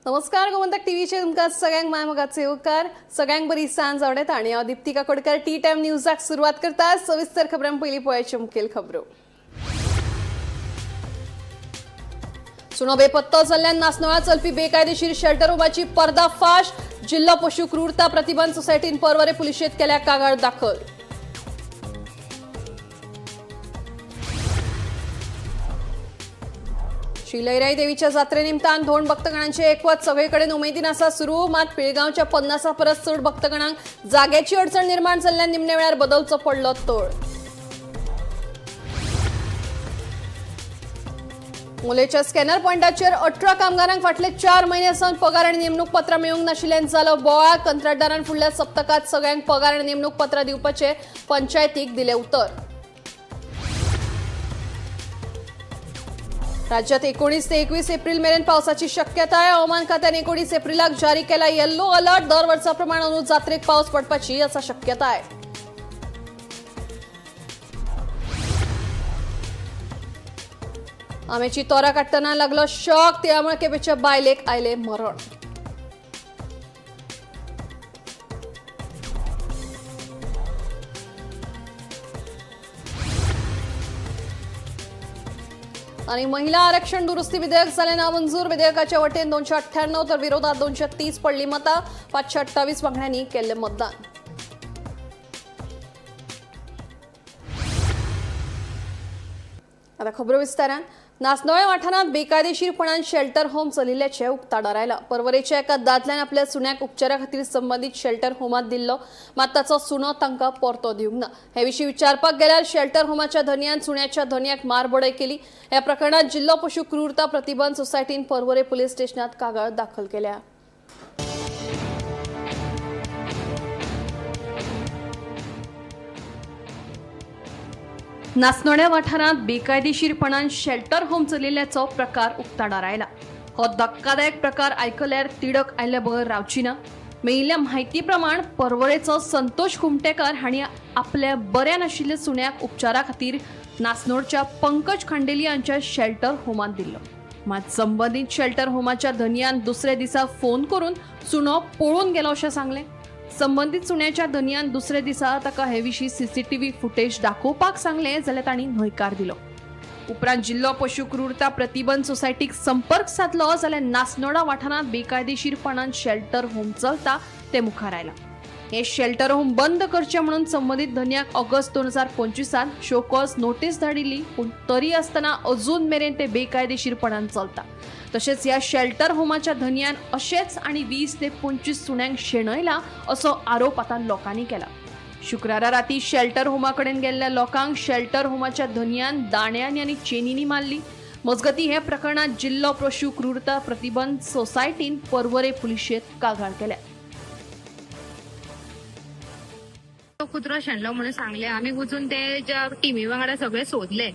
नमस्कार गोमंतक टीव्हीचे तुमकां सगळ्यांक मायमोगाचे उपकार सगळ्यांक बरी सांज आवडेत आणि हांव दीप्ती काकोडकर टी टाइम न्यूजाक सुरवात करता। सविस्तर खबरां पयलीं पळोवचे मुखेल खबरो। सुनो बेपत्तो जाल्ल्यान नासनोळा चलपी बेकायदेशीर शेल्टर होमाची पर्दाफाश। जिल्लो पशु क्रूरता प्रतिबंध सोसायटीन परवरे पुलिशेत केल्या कागाळ दाखल। श्री लयराई देवीच्या जात्रे निमतान धोंड भक्तगणांचे एकवट सगळीकडेन उमेदीन आसा सुरू। मात पिळगांवच्या 50 परस चड भक्तगणांक जाग्याची अडचण निर्माण जाल्ल्यान निमणे वेळार बदलचो पडलो तोड। मुलेच्या स्कॅनर पॉइंटाचेर 18 कामगारांक फाटले 4 म्हयने सावन पगार आनी नेमणूक पत्रां मेळूंक नाशिल्ल्यान जालो बोवाळ। कंत्राटदारान फुडल्या सप्तकात सगळ्यांक पगार आनी नेमणूक पत्रां दिवपाचे पंचायतीक दिले उतर। राज्यात 19 ते 21 एप्रिल मेरेन पावसाची शक्यता आहे। हवामान खात्यान 19 एप्रिलाक जारी केला येल्लो अलर्ट। दर वर्सा प्रमाण अंदू जात्रेक पावस पडपाची आसा शक्यता आहे। आंब्याची तोरा काडटना लागलो शॉक। त्यामुळे केपेच्या बायलेक आयले मरण। आणि महिला आरक्षण दुरुस्ती विधेयक जाले नामंजूर। विधेयकाच्या वटेन 298 तर विरोधात 230 पडली मतां। 528 वांगड्यांनी केले मतदान। आता खबरो विस्तारान। नासनोळे वाठारांत बेकायदेशीरपणान शेल्टर होम चलिल्ल्याचे उक्ताडार आयला। परवरेच्या एका दादल्यान आपल्या सुन्याक उपचारा खातीर संबंधित शेल्टर होमात दिल्लो, मात ताचो सुनो तांकां परतो दिवंक ना। हे विशीं विचारपाक गेल्यार शेल्टर होमाच्या धन्यान सुन्याच्या धन्याक मारबडय केली। ह्या प्रकरणात जिल्लो पशु क्रूरता प्रतिबंध सोसायटीन परवरे पुलीस स्टेशनात कागाळ दाखल केल्या। नासनोळ्या वाठारांत बेकायदेशीरपणान शेल्टर होम चलिल्ल्याचो प्रकार उक्ताडार आयला। हो धक्कादायक प्रकार आयकल्यार तिडक आयल्या बगर रावची ना। मेळिल्ल्या म्हायती प्रमाण परवरेचो संतोष कुमटेकर हांणी आपल्या बऱ्या नाशिल्ल्या सुन्याक उपचारा खातीर नासनोळच्या पंकज खांडेली हांच्या शेल्टर होमात दिल्लो। मात संबंधित शेल्टर होमाच्या धन्यान दुसरे दिसा फोन करून सुनो पळून गेलो अशें सांगलें। संबंधित सुन्याच्या धन्यान दुसरे दिसा ताका हे विशीं सीसीटीव्ही फुटेज दाखोवपाक सांगले जाल्यार तांणी न्हयकार दिलो। उपरांत जिल्लो पशु क्रूरता प्रतिबंध सोसायटीक संपर्क साधलो जाल्यार नासनोळा वाठारांत बेकायदेशीरपणान शेल्टर होम चलता ते मुखार आयला। हे शेल्टर होम बंद करचे म्हणून संबंधित धन्याक ऑगस्ट 2025 शोकॉज नोटीस धाडिल्ली, पूण तरी आसतना अजून मेरेन ते बेकायदेशीरपणान चलता। तशेंच ह्या शेल्टर होमाच्या धन्यान अशेच आनी 20 ते 25 सुण्यांक शेणयला असो आरोप आता लोकांनी केला। शुक्रारा राती शेल्टर होमा कडेन गेल्ल्या लोकांक शेल्टर होमाच्या धन्यान दाण्यांनी आनी चेनींनी मारली। मजगती हे प्रकरणात जिल्लो पशु क्रूरता प्रतिबंध सोसायटीन परवरे पुलिशेत कागाळ केल्या। कुत्रो शेणलो म्हणून सांगले। आम्ही वचून ते ज्या टीमी वांगडा सगळे सोदले।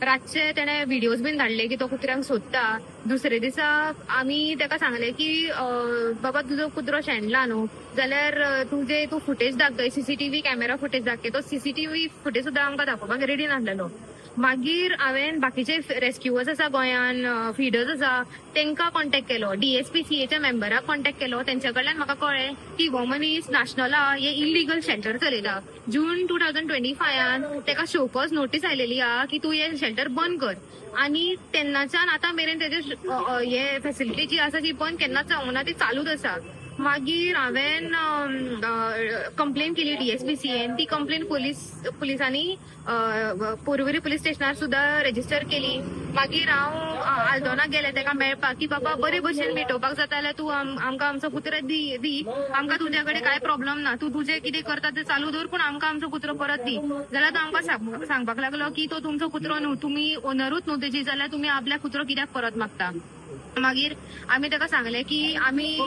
रातचे तेणे व्हिडिओज बीन धाडले की तो कुत्र्यांक सोदता। दुसरे दिसा आम्ही ताका सांगले की बाबा तुजो कुत्रो शेणला न्हू जाल्यार तू फुटेज दाखय, सीसीटीव्ही कॅमेरा फुटेज दाखय। तो सीसीटीव्ही फुटेज सुद्दां आमकां दाखोवपाक रेडी नासलेलो। मागीर हांवें बाकीचे रेस्क्यूअर्स आसा गोंयान, फिडर्स आसा, तांकां कॉन्टॅक्ट केलो। DSPCAच्या मेंबराक कॉन्टॅक्ट केलो। तेंच्या कडल्यान म्हाका कळ्ळें की हो मनीस नाशनला हे इलिगल शेल्टर चलयता। जून 2025 ताका शोकॉज नोटीस आयलेली आहा की तूं हे शेल्टर बंद कर। आणि तेन्नाच्यान आतां मेरेन तेजे हे फेसिलिटी जी आसा ती बंद केन्नाच जावंक ना, ती चालूच आसा। मागीर हांवें कंप्लेन केली DSPCAन। ती कंप्लेन पुलिसांनी पोरवरी पुलीस स्टेशनार सुद्दां रेजिस्टर केली। मागीर हांव आल्दोना गेले ताका मेळपाक की बाबा बरे भशेन भेटोवपाक जाता जाल्यार तूं आमकां आमचो कुत्रो दी। आमकां तुज्या कडेन कांय प्रॉब्लेम ना, तूं तुजें कितें करता तें चालू दवर, पूण आमकां आमचो कुत्रो परत दी। जाल्यार तो आमकां सांगपाक लागलो की तो तुमचो कुत्रो न्हू, तुमी ओनरूच न्हू तेजी, जाल्यार तुमी आपल्या कुत्रो कित्याक परत मागता। मागीर आमी ताका सांगलें की आमी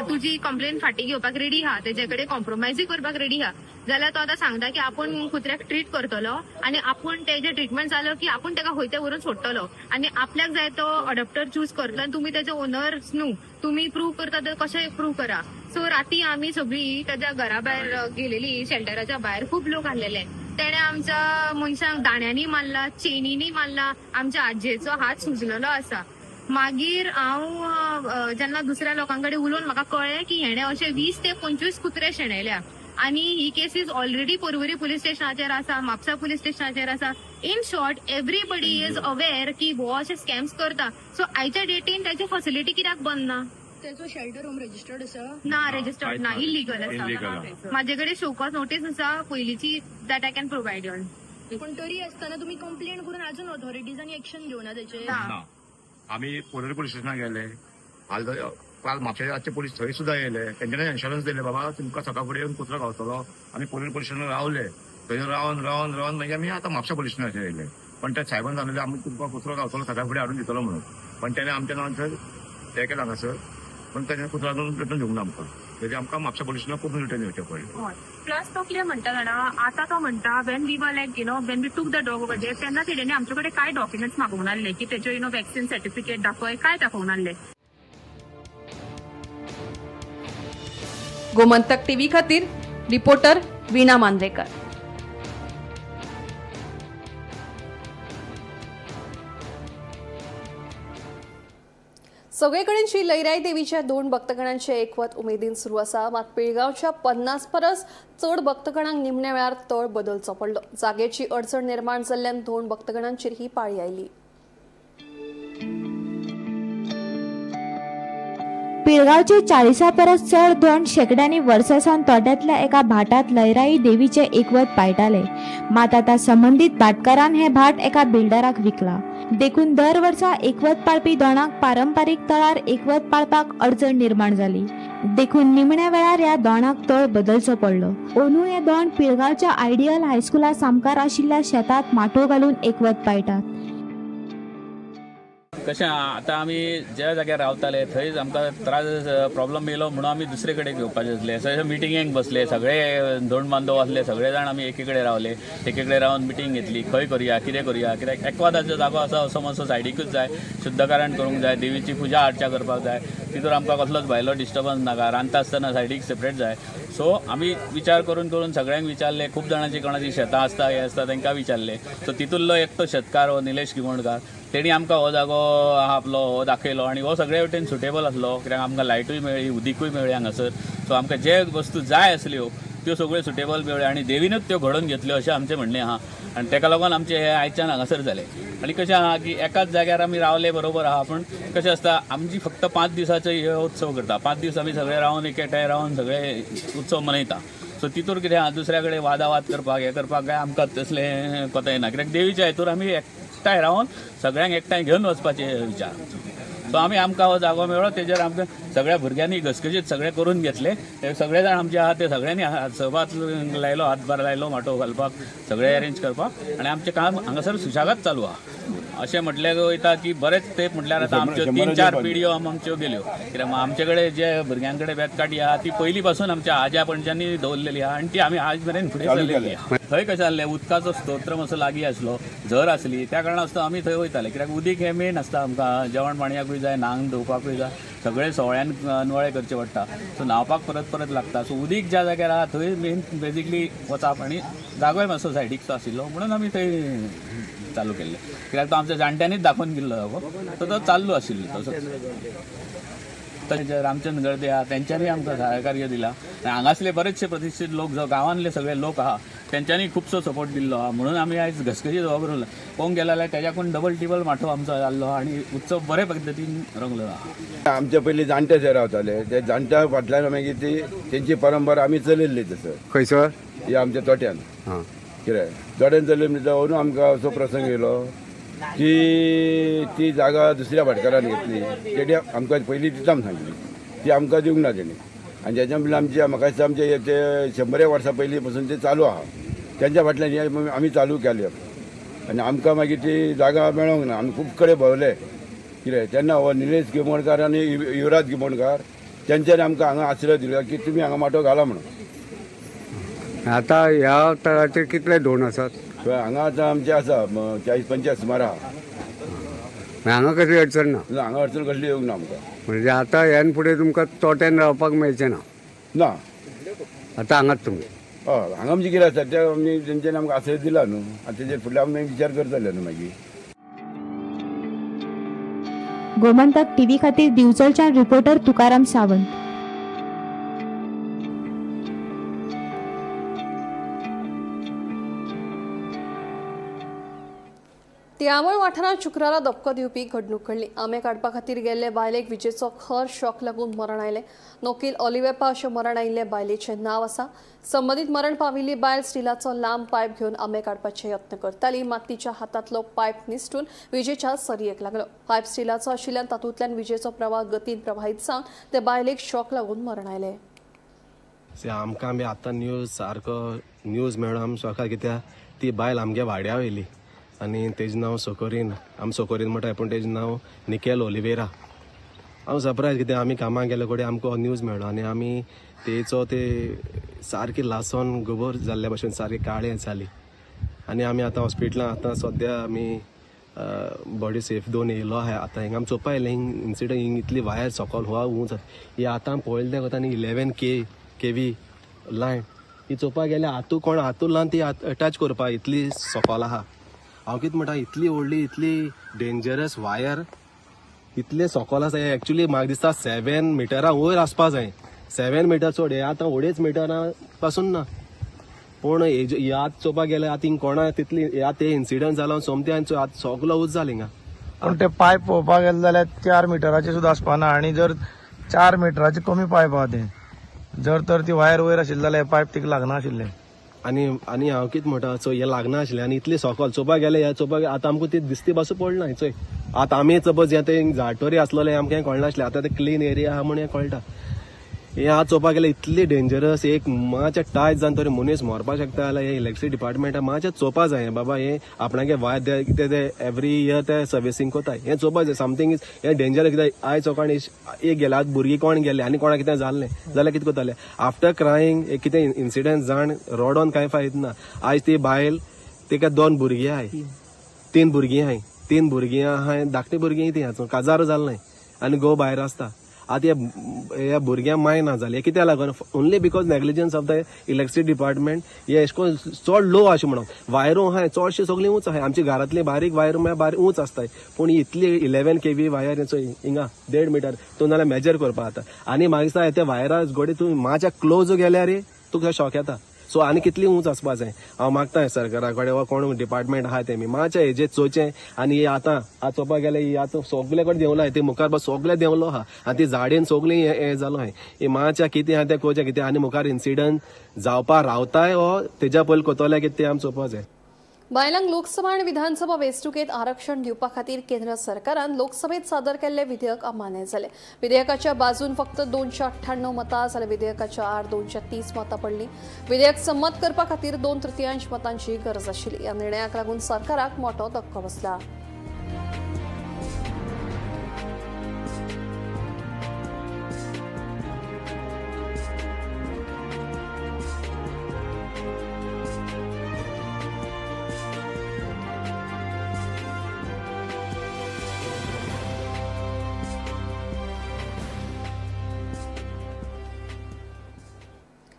तुजी कंप्लेन फाटी घेवपाक रेडी आहा, तेजे कडेन कॉम्प्रोमायजूय करपाक रेडी आहा। जाल्यार तो आतां सांगता की आपूण कुत्र्याक ट्रीट करतलो आनी आपूण तेजे ट्रिटमेंट जालो की आपूण ताका खंय ते व्हरून सोडटलो आनी आपल्याक जाय तो अडॉप्टर चूज करतलो आनी तुमी तेजे ओनर्स न्हू, तुमी प्रूव्ह करता ते कशें प्रूव्ह करा। सो राती आमी सगळीं तेज्या घरा भायर गेलेली, शेल्टराच्या भायर खूब लोक आसलेले। तेणे आमच्या मनशांक दाण्यांनी मारला, चेनींनी मारला, आमच्या आजयेचो हात सुजलेलो आसा। मागीर हांव जेन्ना दुसऱ्या लोकांकडे उलोवन म्हाका कळ्ळें की हेणे अशे 20 ते 25 कुत्रे शेणयल्या आणि ही केसीस ऑलरेडी पर्वरी पुलीस स्टेशनाचेर आसा, म्हापसा पुलीस स्टेशनाचेर आसा. In short everybody is aware की हो अशे स्कॅम्स करता. सो आयच्या डेटीन त्याची फॅसिलिटी कित्याक बंद ना? त्याचो शेल्टर होम रजिस्टर्ड आसा ना रजिस्टर्ड ना, इलिगल आसा. माझे कडेन शोकॉज नोटीस आसा पयलीची that I can provide you. पण तरी आसतना तुम्ही कंप्लेंट करून अजून ऑथॉरिटीजांनी एक्शन घेवना त्याचे. ना. आम्ही पोररी पोलीस स्टेशनाक गेले, काल म्हापशेचे पोलीस थंय सुद्धा येयले, तेंच्यानी इन्शुरन्स दिले बाबा तुमकां सकाळ फुडें येवन कुत्रो गावतलो. आमी पोररी पोलीस स्टेशनार रावले, थंय रावन मागीर आमी आतां म्हापशा पोलीस स्टेशनाचेर येयले. पण त्या साहेबान सांगलें आमी तुमकां कुत्रो गावतलो सकाळ फुडें हाडून दितलो म्हणून. पण त्याने आमच्या नांवान ते केला हांगासर, पण तेणे कुत्रो हाडून रिटर्न दिवंक ना आमकां. तेजे आमकां म्हापशा पोलीस स्टेशनाक खूब रिटर्न येवचें पडलें. प्लस तो कितें म्हणटा जाणा, आता तो म्हणटा when we were like when we took the dog over there तेन्ना तेणें आमचे कडेन काय डॉक्युमेंट्स मागूंक नासले की तेचे वॅक्सिन सर्टिफिकेट दाखय, काय दाखोवंक नासले. गोमंतक टीव्ही खातीर रिपोर्टर वीणा मांद्रेकर. सगळीकडेन श्री लयराई देवीच्या 2 भक्तगणांचे एकवत उमेदीन सुरू आसा. मात पिळगांवच्या 50 परस चड भक्तगणांक निमण्या वेळार तळ बदलचो पडलो. जागेची अडचण निर्माण जाल्ल्यान 2 भक्तगणांचेर ही पाळी आयली. पिळगांवचे 40 परस चड धोंड शेकड्यांनी वर्सां तोट्यातल्या एका भाटात लयराई देवीचे एकवत पायटाले. मात आता संबंधित भाटकारान हे भाट एका बिल्डराक विकला. देखून दर वर्सा एकवत पाळपी दोणांक पारंपारीक तळार एकवत पाळपाक अडचण निर्माण जाली. देखून निमण्या वेळार ह्या दोणाक तळ बदलचो पडलो. अंदू हे दोन पिळगांवच्या आयडियल हायस्कुला सामकार आशिल्ल्या शेतात माटो घालून एकवत पायटात. कशें आतां आमी ज्या जाग्यार रावताले थंयच आमकां त्रास प्रॉब्लम येयलो म्हणून आमी दुसरे कडेन घेवपाचे आसले. थंय मिटिंगेक बसले, सगळे धोंड बांदव आसले, सगळे जाण आमी एके कडेन रावले. एके कडेन रावन मिटींग घेतली, खंय करुया, कितें करुया, कित्याक एकवादाचो जागो आसा असो मातसो सायडीकूच जाय, शुद्धकरण करूंक जाय, देवीची पुजा अर्चा करपाक जाय, तितूर आमकां कसलोच भायलो डिस्टर्बन्स नाका, रांदता आसतना सायडीक सेपरेट जाय. सो आमी विचार करून सगळ्यांक विचारले. खूब जाणांची कोणाची शेतां आसता हे आसता तांकां विचारले. सो तितूरलो एकटो शेतकार हो निलेश किमोणकार, तेणी आमकां हो जागो आपलो हो दाखयलो आनी हो सगळे वटेन सुटेबल आसलो. कित्याक आमकां लायटूय मेळ्ळी, उदीकूय मेळ्ळी हांगासर. सो आमकां जे वस्तू जाय आसल्यो त्यो सगळ्यो सुटेबल मेळ्ळ्यो आनी देवीनूच त्यो घडोवन घेतल्यो अशें आमचें म्हणणें आहा. आनी ताका लागून आमचें हे आयच्यान हांगासर जालें. आनी कशें आहा की एकाच जाग्यार आमी रावले बरोबर आहा, पण कशें आसता आमची फक्त 5 दिसाचो हे उत्सव करता. 5 दीस आमी सगळे रावन एकेठांय रावन सगळे उत्सव मनयता. सो तितूर कितें आहा दुसऱ्या कडेन वादावाद करपाक हे करपाक काय आमकां तसलें कोता येना. कित्याक देवीच्या हेतूर आमी एकठांय रावन सगळ्यांक एकठांय घेवन वचपाचे विचार. सो आमकां हो जागो मेळ्ळो, तेजेर आमकां सगळ्या भुरग्यांनी घसघशीत सगळे करून घेतले. ते सगळे जाण आमचे आहा ते सगळ्यांनी सहभाग लायलो, हातभार लायलो माटो घालपाक, सगळे अरेंज करपाक. आनी आमचें काम हांगासर सुशागाद चालू आहा. अशें म्हटलें वयता की बरेच तेंप म्हटल्यार आतां आमच्यो 3-4 पिढयो आमच्यो गेल्यो. कित्याक आमचे कडेन जे भुरग्यां कडेन बेतकाटी आहा ती पयलीं पासून आमच्या आज्या पणज्यांनी दवरलेली आहा आनी ती आमी आज मेरेन फुडें चलयली आहा. थंय कशें जाल्लें उदकाचो स्तोत्र मातसो लागीं आसलो, झर आसली, त्या कारणास्तव आमी थंय वयताले. कित्याक उदीक हें मेन आसता आमकां, जेवण पाणयाकूय जाय, न्हांवन धुवपाकूय जाय, सगळे सवळ्यान नवळे करचे पडटा. सो न्हावपाक परत लागता. सो उदीक ज्या जाग्यार आहा थंय मेन बेजिकली वचप आनी जागोय मातसो सायडीकचो आशिल्लो म्हणून आमी थंय चालू केल्लें. कित्याक तो आमच्या जाणट्यांनीच दाखोवन गेल्लो जागो, तो चालू आशिल्लो तसोच. जे रामचंद्र गळदे आहा तेंच्यांनी आमकां सहकार्य दिला. हांगासले बरेचशे प्रतिश्ठीत लोक जो गांवांतले सगळे लोक आहा तेंच्यांनी खुबसो सपोर्ट दिल्लो आहा. म्हणून आमी आयज घसघशीत हो करून पळोवंक गेले जाल्यार तेज्याकून डबल टिबल माठो आमचो जाल्लो आनी उत्सव बरे पद्दतीन रंगलो आहा. आमचे पयलीं जाणटे जे रावताले ते जाणट्या फाटल्यान मागीर ती तेंची परंपरा आमी चलयल्ली तसो. खंयसर? हे आमच्या तोट्यान. कितें तोट्यान चलय म्हणजे अंदू आमकां असो प्रसंग येयलो की ती जागा दुसऱ्या भाटकारान घेतली. तेणी आमकां पयलीं दिता सांगली, ती आमकां दिवंक ना तेणी. आनी तेच्या पयलीं आमचे म्हाका दिसता आमचे ते 100 वर्सां पयलीं पासून ते चालू आहा. तेंच्या फाटल्यान आमी चालू केले आनी आमकां मागीर ती जागा मेळोंक ना. आमी खूब कडेन भोंवले. कितें तेन्ना हो निलेश किमोणकार आनी युवराज किमोणकार तेंच्यांनी आमकां हांगा आश्रय दिलो की तुमी हांगा माटो घाला म्हणून. आता ह्या तळाचेर कितले धोंड आसात? हांगा आतां आमचे आसा 40-50 सुमार आहा. हांगा कसली अडचण ना? हांगा अडचण कसली येवंक ना आमकां. म्हणजे आता ह्यान फुडें तुमकां तोट्यान रावपाक मेळचें ना? ना, आतां हांगाच तुमी? हय हांगा आमचें कितें आसा तें आमी तेंच्यांनी आमकां आश्रय दिला न्हू. आतां तेजे फुडले आमी विचार करतले न्हू मागीर. गोमंतक टीव्ही खातीर दिवचलच्यान रिपोर्टर तुकाराम सावंत. त्यामुळे वाठारात शुक्रारा दपको दिवपी घडणूक घडली. आंबे काडपा खातीर गेल्ले बायलेक विजेचो खर शॉक लागून मरण आयलें. नोकील ऑलिवेपा अशें मरण आयिल्ले बायलेचें नांव आसा. संबंदीत मरण पाविल्ली बायल स्टिलाचो लांब पायप घेवन आंबे काडपाचे यत्न करताली, मात तिच्या हातांतलो पायप निसटून विजेच्या सरयेक लागलो. पायप स्टिलाचो आशिल्ल्यान तातूंतल्यान विजेचो प्रवाह गतीन प्रवाहीत जावन ते बायलेक शॉक लागून मरण आयलें. आमकां बी आतां न्यूज मेळ्ळो आमी शॉकार, कित्याक ती बायल आमगे वाड्या वयली आनी तेजें नांव सोकोरीन. आमी सोकोरीन म्हणटा पूण तेजें नांव निकेल ओलिवेरा. हांव सरप्रायज, कित्याक आमी कामाक गेले कडेन आमकां हो न्यूज मेळ्ळो आनी आमी तेचो ते सारकी लासोन गोबोर जाल्ल्या भशेन सारकी काळें जाली आनी आमी आतां हॉस्पिटलांत आतां सद्या आमी बॉडी सेफ दोन येयलो आहा. आतां हिंगा आमी चोवपा येयलें इन्सिडंट हिंग इतली वायर सकयल हुआ उंच ही आतां पळयलें तें कोता न्ही 11 kV लायन ही चोवपा गेल्यार हातूंतल्यान ती अटॅच करपा इतली सकयल आहा. हांव कितें म्हणटा, इतली व्हडली इतली डेंजरस वायर इतले सकयल आसा. एक्चुली म्हाका दिसता 7 मिटरां वयर आसपा जाय. 7 मिटर सोड, हे आतां 2.5 मिटरां पासून ना. पूण हे आतां चोवपा गेल्यार आतां हिंग कोणा तितली आतां ते इन्सिडंट जालो सोमते आतां सगलो उच जालें हिंगा. पूण ते पायप पळोवपाक गेले जाल्यार 4 मिटराचे सुद्दां आसपाना आनी जर 4 मिटराचे कमी पायप आहा ते. जर तर ती वायर वयर आशिल्ली जाल्यार पायप तिका लागना आशिल्लें. आनी हांव कितें म्हणटा, सो हे लागना आशिल्लें आनी इतली सकयल चोवपाक गेले हे चोवपाक आतां आमकां ती दिसती पासूं पडना. चोय आतां आमी सपोज हे ते झाटोरी आसलोले आमकां कळना आसलें. आतां ते क्लीन एरिया आहा म्हूण हें कळटा. हे आज चोवपाक गेल्यार इतली डेंजरस, एक मातशें टायट जावन तरी मनीस मरपाक शकता जाल्यार हे इलेक्ट्रिसिटी डिपार्टमेंटान मातशें चोवपा जाय. बाबा हे आपणागे वायर कितें ते एवरी इयर ते सर्विसींग कोताय, हें चोवपा जाय. समथींग इज हे डेंजरस. कित्याक आयज सकाळ एक गेले आज भुरगीं कोण गेले आनी कोणा कितें जाल्लें जाल्यार कितें कोताले आफ्टर क्रायींग एक कितें इन्सिडंट जाण रोडोन कांय फायद ना. आयज ती बायल तिका 2 भुरगीं आहाय, 3 भुरगीं आहाय, 3 भुरगीं आहाय, धाकटी भुरगीं ती हाचो काजार जाल नाय आनी घोव भायर आसता. आतां ह्या भुरग्यांक माय ना जाली. कित्याक लागून only because negligence of the electricity department. हे अशें करून चड लो अशें म्हणून वायरो आहाय चडशी सगळी उंच आहाय. आमची घरांतली बारीक वायर म्हळ्यार बारीक उंच आसताय, पूण इतली 11 kV वायर हिंगा 1.5 मिटर तूं नाल्यार मेजर करपा जाता. आनी म्हाका दिसता त्या वायरा घोडी तूं मातशें क्लोज गेल्यार तुका शॉक येता. सो आनी कितली उंच आसपा जाय. हांव मागतां सरकारा कडेन वा कोण डिपार्टमेंट आहा तेमी मातशें हेजेर चोवचें. आनी आतां चोवपाक गेल्यार ही आतां सगळे कडेन देंवला, ते मुखार सगळे देंवलो आहा आनी ती झाडीन सगळीं हें जालो आहाय. ही मातशें कितें आहा तें कोचें कितें आनी मुखार इन्सिडंट जावपा रावताय वो तेज्या पयलीं कोतोले कितें तें आमी चोवपा जाय. बायलांक लोकसभा आणि विधानसभा वेंचणुकेत आरक्षण दिवपा खातीर केंद्र सरकारान लोकसभेत सादर केल्ले विधेयक अमान्य जाले. विधेयकाच्या बाजून फक्त 298 मतां जाल्यार विधेयकाच्या आड 230 मतां पडलीं. विधेयक संमत करपा खातीर 2/3 मतांची गरज आशिल्ली. ह्या निर्णयाक लागून सरकाराक मोठो धक्को बसला.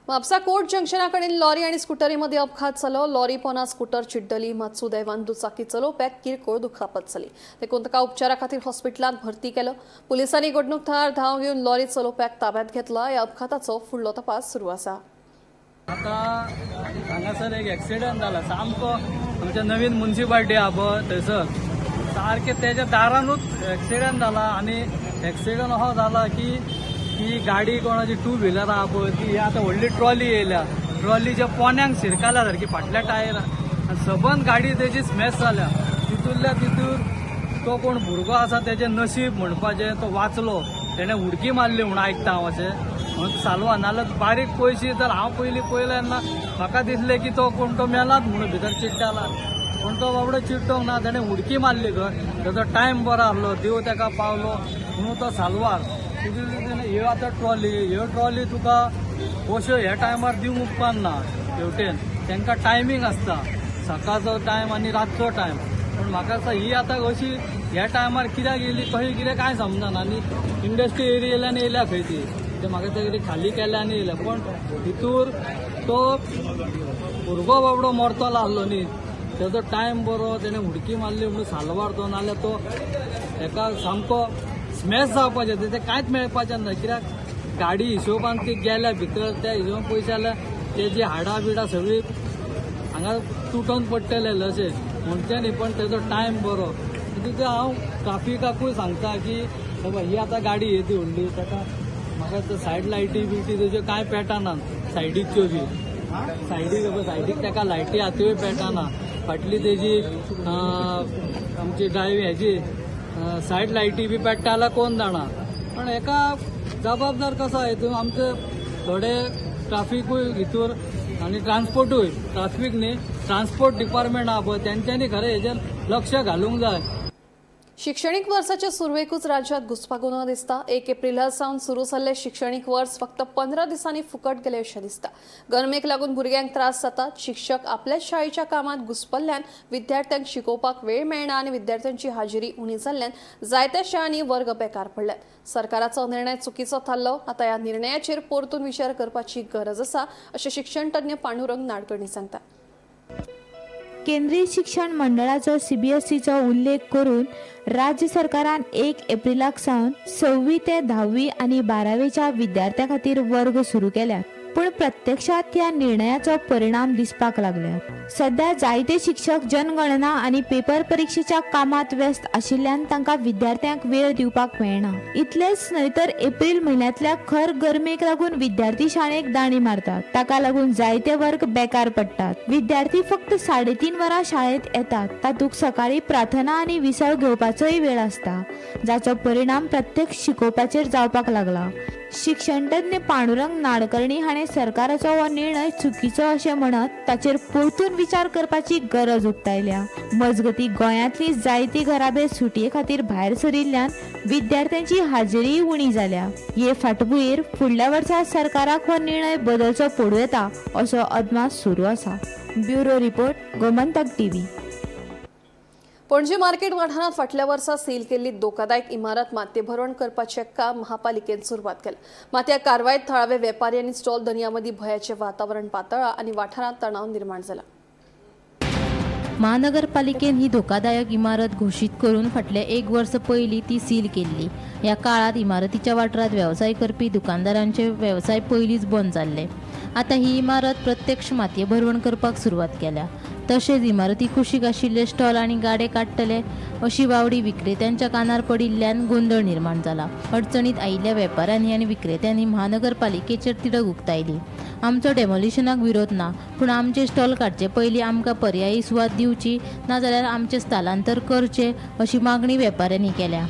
म्हापसा कोर्ट जंक्शनाकडेन लॉरी आणि स्कूटरीमध्ये अपघात जालो. लॉरी पोना स्कूटर चिड्डली, मात सुदैवान दुचाकी चलोवप्याक किरकोळ दुखापत जाली. देखून ताका उपचारा खातीर हॉस्पिटलांत भरती केलो. पुलिसांनी घडणूक थळार धांव घेवन लॉरी चलोवप्याक ताब्यात घेतला. ह्या अपघाताचो फुडलो तपास सुरू आसा. आतां हांगासर एक एक्सिडंट जाला सामको आमच्या नवीन म्युन्सिपाल्टी आहा पळय थंयसर सारकें तेज्या दारानूच एक्सिडंट जाला. आनी एक्सिडंट असो जाला की ही गाडी कोणाची 2 व्हिलर आहा पळय ती आतां व्हडली ट्रॉली येयल्या. ट्रॉलीच्या पोन्यांक शिरकाल्या सारकी फाटल्या टायरान आनी सबंद गाडी तेजी स्मॅश जाल्या. तितूंतल्या तितून तो कोण भुरगो आसा तेजें नशीब म्हणपाचें तो वाचलो. तेणें उडकी मारली म्हणून आयकता हांव अशें म्हणून चालवा. नाल्यार बारीक पयशी तर हांव पयलीं पयलें तेन्ना म्हाका दिसलें की तो कोण तो मेलात म्हणून भितर चिड्डाला, पूण तो बाबडो चिड्डोंक ना. तेणें उडकी मारली खंय. तेजो टायम बरो आसलो, देव तेका पावलो म्हणून तो सालवार. ह्यो आतां ह्यो ट्रॉली तुका अश्यो ह्या टायमार दिवंक उपकारना. हेवटेन तांकां टायमींग आसता, सकाळचो टायम आनी रातचो टायम. पूण म्हाका दिसता ही आतां अशी ह्या टायमार कित्याक येयली कशी कितें कांय समजना. आनी इंडस्ट्री एरियेल्यान येयल्या खंय ती ते म्हाका ते कितें खाली केल्या आनी येयल्या. पूण भितूर तो भुरगो बाबडो मरतलो आसलो न्ही तेजो टायम बरो, तेणें उडकी मारली म्हणून साल्वार तो नाल्यार तो एका सामको स्मॅश जावपाचें, तें कांयच मेळपाचें ना. कित्याक गाडी हिशोबान ती गेल्या भितर, त्या हिशोबान पयशे जाल्यार तेजी हाडां बिडां सगळीं हांगा तुटोन पडटलें अशें म्हणचें न्ही, पण तेजो टायम बरो. देखून हांव ट्राफिकाकूय सांगता की बाबा ही आतां गाडी येदी व्हडली, ताका म्हाका सायड लायटी बिटी तेज्यो कांय पेटनात, सायडीच्यो बी सायडीक ताका लायटी आहा त्योय पेटना. फाटली तेजी आमची ड्रायव्ह हेजी सायड लायटी बी पेट्टा जाल्यार कोण जाणा. पण हेका जबाबदार कसो हितून आमचे थोडे ट्राफिकूय हितूर आनी ट्रान्सपोर्टूय, ट्राफीक न्ही ट्रान्सपोर्ट डिपार्टमेंट आहा पळय तेंच्यांनी खरें हेजेर लक्ष घालूंक जाय. शिक्षणीक वर्साच्या सुरवेकूच राज्यात घुसपागोंदळ दिसता. 1 एप्रिला सावन सुरू जाल्ले शिक्षणीक वर्स फक्त 15 दिसांनी फुकट गेले अशें दिसता. गरमेक लागून भुरग्यांक त्रास जातात. शिक्षक आपल्या शाळेच्या कामात घुसपल्ल्यान विद्यार्थ्यांक शिकोवपाक वेळ मेळना आनी विद्यार्थ्यांची हाजिरी उणी जाल्ल्यान जायत्या शाळांनी वर्ग बेकार पडल्यात. सरकाराचो निर्णय चुकीचो थारलो. आता ह्या निर्णयाचेर परतून विचार करपाची गरज आसा अशें शिक्षण तज्ञ पांडुरंग नाडकर्णी सांगता. केंद्रीय शिक्षण मंडळाचो CBSEचो उल्लेख करून राज्य सरकारान 1 एप्रिलाक सावन 6वी ते 10वी आनी 12वेच्या विद्यार्थ्यां खातीर वर्ग सुरू केल्यात. पूण प्रत्यक्षात ह्या निर्णयाचो परिणाम दिसपाक लागल्यात. सध्या जायते शिक्षक जनगणना आनी पेपर परीक्षेच्या कामात व्यस्त आशिल्ल्यान तांकां विद्यार्थ्यांक वेळ दिवपाक मेळना. इतलेंच न्हय तर एप्रिल म्हयन्यांतल्या खर गरमेक लागून विद्यार्थी शाळेक दांडी मारतात. ताका लागून जायते वर्ग बेकार पडटात. विद्यार्थी फक्त 3.5 वरां शाळेत येतात. तातूंत सकाळी प्रार्थना आनी विसळ घेवपाचोय वेळ आसता, जाचो परिणाम प्रत्यक्ष शिकोवपाचेर जावपाक लागला. शिक्षण तज्ञ पांडुरंग नाडकर्णी हाणें सरकाराचो हो निर्णय चुकीचो अशें म्हणत ताचेर परतून विचार करपाची गरज उक्तायल्या. मजगतीं गोंयांतली जायतीं घराबे सुटये खातीर भायर सरिल्ल्यान विद्यार्थ्यांची हाजिरी उणी जाल्या. हे फाटभुंयेर फुडल्या वर्सा सरकाराक हो निर्णय बदलचो पडूं येता असो अदमास सुरू आसा. Bureau report, Gomantak TV. Panaji market वाठारात फाटल्या वर्सा सील केल्ली धोकादायक इमारत मातयेभरण करपाचें काम महापालिकेन सुरवात केलें. मात ह्या कारवायेत थळावे वेपारी आनी स्टॉल धनियांमदीं भयाचें वातावरण पातळ्ळां आनी वाठारांत तणाव निर्माण जाला. महानगरपालिकेन ही धोकादायक इमारत घोषित करून फाटले 1 वर्स पयलीं ती सील केल्ली. ह्या काळात इमारतीच्या वाठारात वेवसाय करपी दुकानदारांचे वेवसाय पयलींच बंद जाल्ले. आता ही इमारत प्रत्यक्ष मातये भरवण करपाक सुरवात केल्या. तशेंच इमारती कुशीक आशिल्ले स्टॉल आनी गाडे काडटले अशी वावडी विक्रेत्यांच्या कानार पडिल्ल्यान गोंधळ निर्माण जाला. अडचणीत आयिल्ल्या वेपाऱ्यांनी आनी विक्रेत्यांनी महानगरपालिकेचेर तिडक उक्तायली. आमचो डेमोलिशनाक विरोध ना, पूण आमचे स्टॉल काडचे पयलीं आमकां पर्यायी सुवात दिवची, नाजाल्यार आमचे स्थलांतर करचे अशी मागणी वेपाऱ्यांनी केल्या.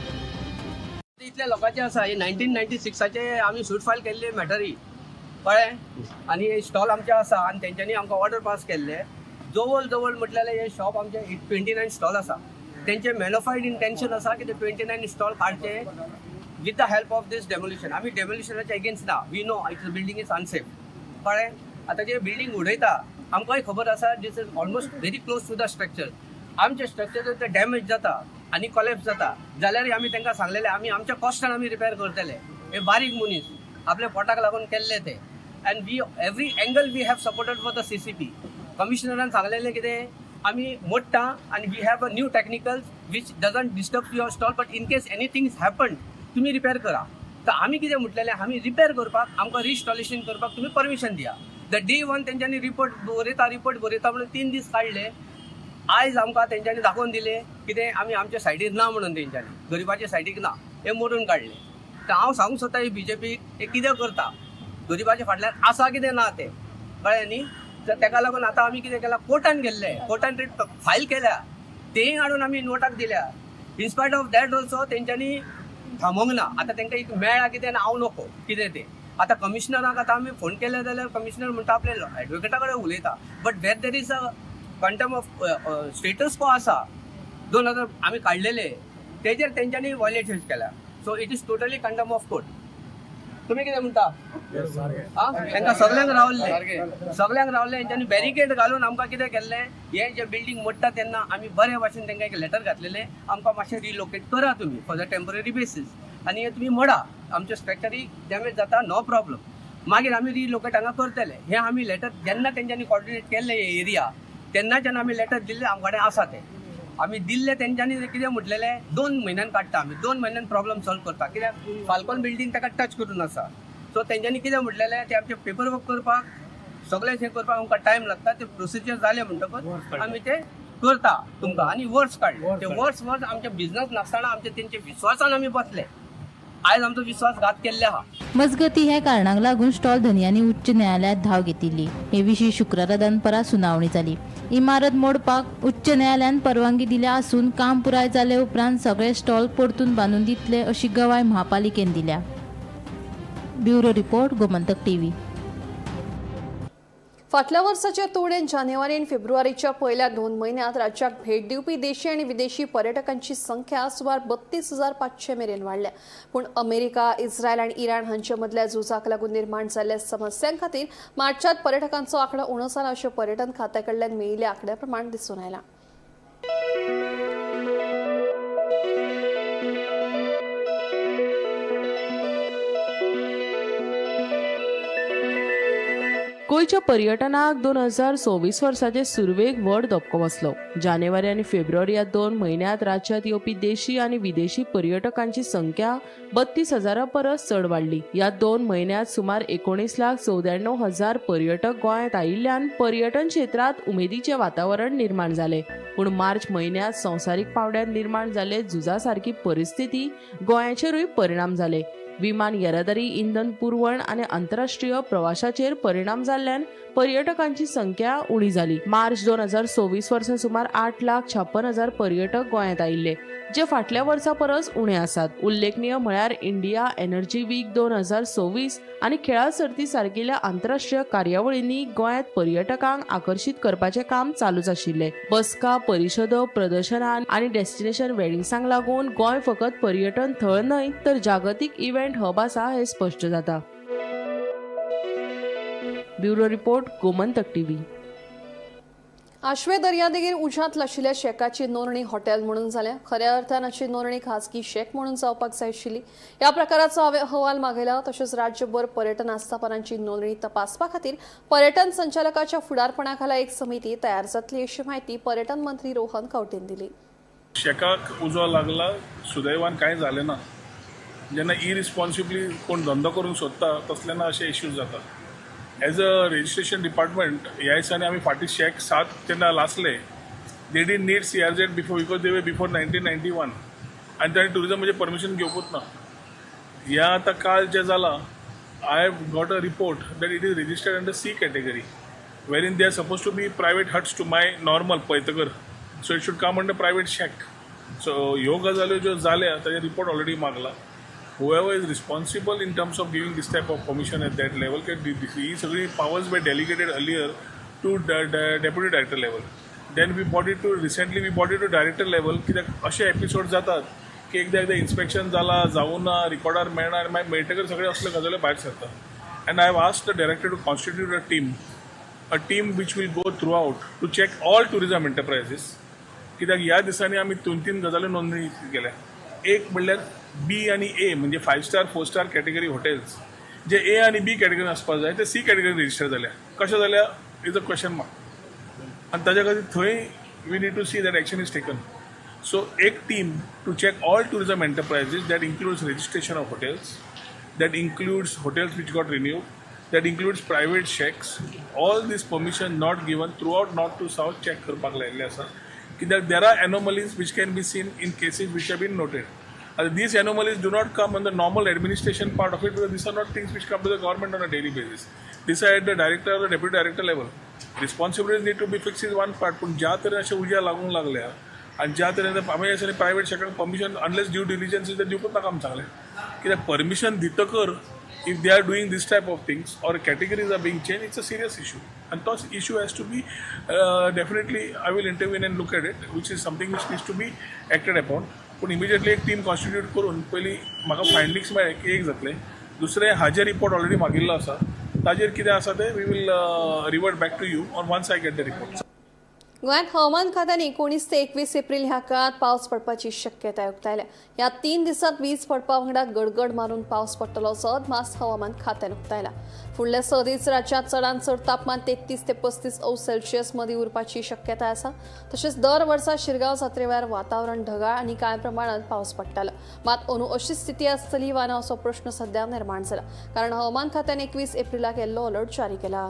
इतल्या लोकांचे आसा, 1996चे आमी सूट फायल केल्ले मॅटरी कळ्ळें, आनी स्टॉल आमचे आसा आनी तेंच्यांनी आमकां ऑर्डर पास केल्ले. जवळ म्हटल्यार हे शॉप आमचे 29 स्टॉल आसा. तेंचे मॅनिफाईड इंटेंशन आसा की ते 29 स्टॉल काडचे with the help of this demolition. आमी डेमोलिशनाचे अगेन्स्ट ना. We know its building is unsafe. कळ्ळें. आतां जे बिल्डींग उडयता आमकांय खबर आसा this is almost very close to the structure. आमचे स्ट्रक्चर जर ते डॅमेज जाता आनी कॉलेप्स जाता जाल्यार आमी तांकां सांगलेले आमी आमच्या कॉस्टान आमी रिपेर करतले. हे बारीक मनीस आपल्या पोटाक लागून केल्ले ते. And we every angle we have supported for the CCP. कमिशनरान सांगलेलें कितें, आमी मोडटा आनी we have a new technical which doesn't disturb your stall, but in case anything happen तुमी रिपेर करा. तर आमी कितें म्हटलेलें, आमी रिपेर करपाक आमकां रिस्टॉलेशन करपाक तुमी परमिशन दिया. द डे वन तेंच्यांनी रिपोर्ट बरयता म्हणून 3 दीस काडले. आयज आमकां तेंच्यांनी दाखोवन दिले कितें आमी आमच्या सायडीर ना म्हणून, तेंच्यांनी गरिबाच्या सायडीक ना हे मोडून काडले. तर हांव सांगूंक सोदता BJP हे कितें करता, गरिबाच्या फाटल्यान आसा कितें ना तें कळ्ळें न्ही. तर तेका लागून आतां आमी कितें केलां, कोर्टान गेल्ले, कोर्टान रिट फायल केल्या, तेंय हाडून आमी नोटाक दिल्या. इनस्पायट ऑफ दॅट ऑल्सो तेंच्यांनी थांबोंक ना. आतां तेंकां एक मेळ्ळा कितें हांव नको कितें तें. आतां कमिशनराक आतां आमी फोन केले जाल्यार कमिशनर म्हणटा आपल्या एडवोकेटा कडेन उलयता. But where there is a contempt of status quo आसा 2000 आमी काडलेले तेजेर तेंच्यांनी वॉयलेट केल्या. So it is totally contempt of court. तुम्ही कितें म्हणटा, तांकां सगळ्यांक रावल्ले हेंच्यांनी बॅरिकेड घालून आमकां कितें केल्लें, हे जे बिल्डींग मोडटा तेन्ना आमी बरे भाशेन तांकां एक लेटर घातलेलें, आमकां मातशें रिलोकेट करा तुमी फॉर द टेम्पररी बेसीस आनी हे तुमी मोडा, आमचे स्ट्रक्चरी डॅमेज जाता नो प्रॉब्लम. मागीर आमी रिलोकेट हांगा करतले. हे आमी लेटर जेन्ना तेंच्यांनी कॉर्डिनेट केल्ले हे एरिया तेन्नाच्यान आमी लेटर दिल्ले आमचे कडेन आसा ते आमी दिल्ले तेंच्यांनी कितें म्हटलेले 2 म्हयन्यान काडटा आमी 2 म्हयन्यान प्रॉब्लम सॉल्व करता कित्याक फाल्कॉन बिल्डींग ताका टच करून आसा सो तेंच्यांनी कितें म्हटलेले ते आमचे पेपर वर्क करपाक सगळें हें करपाक आमकां टायम लागता ते प्रोसिजर जाले म्हणटकच आमी ते करता तुमकां आनी वर्स काडले ते वर्स आमचे बिझनस नासतना आमचे तेंचे विश्वासान आमी बसले आयज आमचो विश्वासघात केल्ले आहा मजगती ह्या कारणाक लागून स्टॉल धनियांनी उच्च न्यायालयात धाव घेतिल्ली हे विशीं शुक्रारा दनपारा सुनावणी जाली इमारत मोडपाक उच्च न्यायालयान परवानगी दिल्या असून काम पुराय जाले उपरांत सगळे स्टॉल परतून बांदून दितले अशी गवाय महापालिकेन दिल्या. Bureau report Gomantak TV. फाटल्या वर्साच्या तुळेन जानेवारी आनी फेब्रुवारीच्या पयल्या 2 म्हयन्यांत राज्याक भेट दिवपी देशी आनी विदेशी पर्यटकांची संख्या सुमार 32,500 मेरेन वाडल्या. पूण अमेरिका, इस्रायल आनी इराण हांचे मदल्या झुजाक लागून निर्माण जाल्ल्या समस्यांक खातीर मार्चांत पर्यटकांचो आंकडो उणो जाला अशें पर्यटन खात्या कडल्यान मेळिल्ल्या आंकड्या प्रमाण दिसून आयला. गोंयच्या पर्यटनाक 2024 वर्साचे सुरवेक व्हड धपको बसलो. जानेवारी आनी फेब्रुवारी ह्या 2 म्हयन्यांत राज्यांत येवपी देशी आनी विदेशी पर्यटकांची संख्या 32,000 परस चड वाडली. ह्या 2 म्हयन्यांत सुमार 19,94,000 पर्यटक गोंयांत आयिल्ल्यान पर्यटन क्षेत्रांत उमेदीचें वातावरण निर्माण जालें. पूण मार्च म्हयन्यांत संवसारीक पांवड्यार निर्माण जाल्ले झुजा सारकी परिस्थिती गोंयाचेरूय परिणाम जाले. विमान येरादारी, इंधन पुरवण आनी आंतरराष्ट्रीय प्रवासाचेर परिणाम जाल्ल्यान पर्यटकांची संख्या उणी जाली. मार्च 2024 वर्सा सुमार 8,56,000 पर्यटक गोंयांत आयिल्ले, जे फाटल्या वर्सा परस उणे आसात. उल्लेखनीय म्हळ्यार इंडिया एनर्जी वीक 2024 आनी खेळा सर्ती सारकिल्या आंतरराष्ट्रीय कार्यावळींनी गोंयांत पर्यटकांक आकर्षित करपाचें काम चालूच आशिल्लें. बसका, परिशदो, प्रदर्शनां आनी डेस्टिनेशन वेडिंग्सांक लागून गोंय फकत पर्यटन थळ न्हय तर जागतीक इव्हेंट हब आसा हें स्पश्ट जाता. Bureau report Gomantak TV. आशवे दर्यादेगेर उज्यांत आशिल्ल्या शेकाची नोंदणी हॉटेल म्हणून जाल्या. खऱ्या अर्थान अशी नोंदणी खासगी शेक म्हणून जावपाक जाय आशिल्ली. ह्या प्रकाराचो हांवें अहवाल मागयला. तशेंच राज्यभर पर्यटन आस्थापनांची नोंदणी तपासपा खातीर पर्यटन संचालकाच्या फुडारपणाखाला एक समिती तयार जातली अशी माहिती पर्यटन मंत्री रोहन खंवटेन दिली. शेकाक उजो लागला सुदैवान कांय जालें ना. जेन्ना इरिस्पॉन्सिबली कोण धंदो करूंक सोदता तसल्याना अशे इश्यूज जाता. एज अ रजिस्ट्रेशन डिपार्टमेंट ह्या दिसांनी आमी फाटीं शेक 7 तेन्ना लासले. They did need CRZ before because they were before 1991 आनी ताणें टुरिजमाचें परमिशन घेवपूच ना. ह्या आतां काल जें जालां I have got a report that it is registered under C category where in they are suppose to be private huts to my normal पळयतकर so it should come under private shack. सो ह्यो गजाल्यो ज्यो जाल्या ताजे report already मागला. whoever is responsible in terms of giving this type of permission at that level, he सगळी powers were delegated earlier to deputy director level. Then we brought it to director level कित्याक अशे episode जातात की एकदा inspection जाला जावूं ना रिकॉर्डार मेळना आनी मागीर मेळटकर सगळे असले गजाल्यो भायर सरता. And I have asked the director to constitute a team which will go throughout to check all tourism enterprises. कित्याक ह्या दिसांनी आमी 2-3 गजाल्यो नोंदणी केल्या. एक म्हणल्यार B आणि A म्हणजे 5 स्टार 4 स्टार कॅटेगरी हॉटेल्स जे A आणि B कॅटेगरीन आसपाक जाय ते C कॅटेगरीन रजिस्टर जाल्या. कशें जाल्या इज अ क्वेश्चन मार्क आनी ताच्या खातीर थंय we need to see that action is taken. So एक team to check all tourism enterprises that includes registration of hotels, that includes hotels which got renewed, that includes private shacks, all these permission not given throughout north to south check करपाक लायिल्ले आसा. कित्याक there are anomalies which can be seen in cases which have been noted. These anomalies do not come on the normal administration part of it because these are not things which come to the government on a daily basis. These are at the director or the deputy director level. Responsibilities need to be fixed is one part. पण ज्या तरेन अशे उज्या लागूंक लागल्या आनी ज्या तरेन आमी अशें प्रायवेट शेकाक permission unless due diligence is दिवपूच नाका आमी सांगलें. कित्याक परमिशन दितकर if they are doing this type of things or categories are being changed, it's a serious issue. And that issue has to be definitely, I will intervene and look at it, which is something which needs to be acted upon. पण immediately एक team constitute करून पयलीं म्हाका फायंडिंग्स मेळ्ळे की एक जातले. दुसरें हाजे रिपोर्ट ऑलरेडी मागिल्लो आसा. ताजेर कितें आसा तें we will revert back to you on once I get the report. गोंयांत हवामान खात्यान 19 ते 21 एप्रिल ह्या काळात पावस पडपाची शक्यताय उक्तायल्या. ह्या 3 दिसांत वीज पडपा वांगडा गडगड मारून पावस पडटलो असो अदमास हवामान खात्यान उक्तायला. फुडले 6 दीस राज्यांत चडांत चड तापमान 33 ते 35 अंश सेल्सियस मदीं उरपाची शक्यताय आसा. तशेंच दर वर्सा शिरगांव जात्रेवेळार वातावरण ढगाळ आनी कांय प्रमाणात पावस पडटालो. मात अंदू अशी स्थिती आसतली वा ना असो प्रश्न सध्या निर्माण जाला, कारण हवामान खात्यान 21 एप्रिलाक येल्लो अलर्ट जारी केला.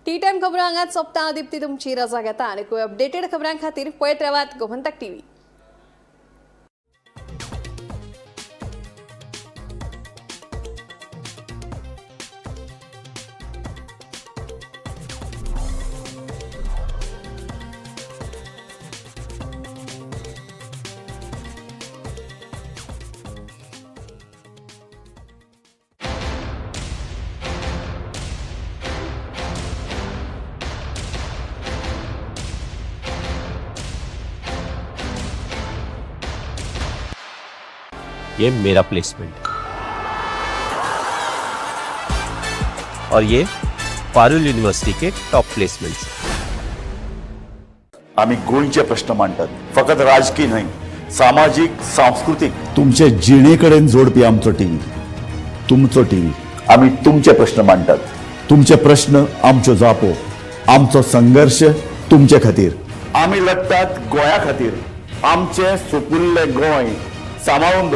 टी टाइम खबरां हांगाच सोंपता. दिप्ती तुमची रजा घेता आनी अपडेटेड खबरां खातीर पळयत रावात गोमंतक टीव्ही. ये मेरा प्लेसमेंट और ये पारुल यूनिवर्सिटी के टॉप प्लेसमेंट्स. आम्ही गोंयचे प्रश्न मांडतात, फकत राजकीय न्हय, सामाजिक सांस्कृतिक. तुमचे जिणेकडेन जोडपी आमचो टीव्ही, तुमचो टीव्ही. आम्ही तुमचे प्रश्न मांडतात, तुमचे प्रश्न आमच्यो जापो, आमचो संघर्ष तुमचे खातीर. आम्ही लढतात गोंया खातीर. आमचे सोपुल्ले गोंय सांबाळून